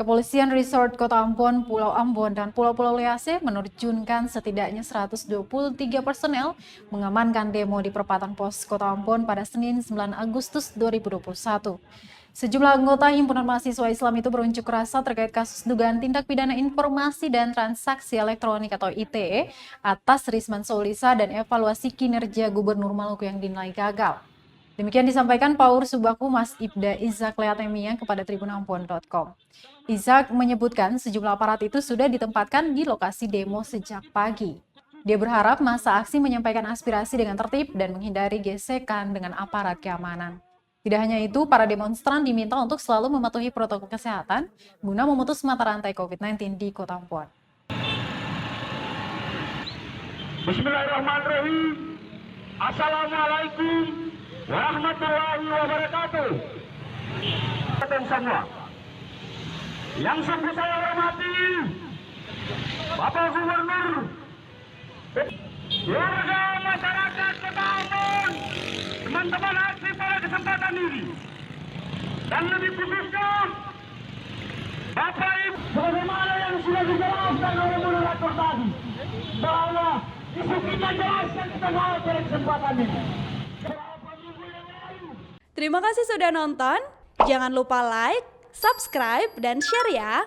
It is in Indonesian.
Kepolisian Resort Kota Ambon, Pulau Ambon, dan Pulau-Pulau Lease menerjunkan setidaknya 123 personel mengamankan demo di perempatan pos Kota Ambon pada Senin 9 Agustus 2021. Sejumlah anggota Himpunan Mahasiswa Islam itu berunjuk rasa terkait kasus dugaan tindak pidana informasi dan transaksi elektronik atau ITE atas Risman Soulisa dan evaluasi kinerja Gubernur Maluku yang dinilai gagal. Demikian disampaikan Paur Subak Humas Ibda Izak Leatemia kepada tribunambon.com. Izak menyebutkan sejumlah aparat itu sudah ditempatkan di lokasi demo sejak pagi. Dia berharap masa aksi menyampaikan aspirasi dengan tertib dan menghindari gesekan dengan aparat keamanan. Tidak hanya itu, para demonstran diminta untuk selalu mematuhi protokol kesehatan guna memutus mata rantai COVID-19 di Kota Ambon. Bismillahirrahmanirrahim. Assalamualaikum warahmatullahi wabarakatuh. Dan semua yang sungguh saya hormati Bapak Gubernur, warga masyarakat Kota Ambon, teman-teman aksi pada kesempatan ini, dan lebih khususnya Bapak Ibu, sebagaimana yang sudah dijelaskan oleh moderator tadi, bahwa isu kita jelas yang kita bawa pada kesempatan ini. Terima kasih sudah nonton. Jangan lupa like, subscribe, dan share ya.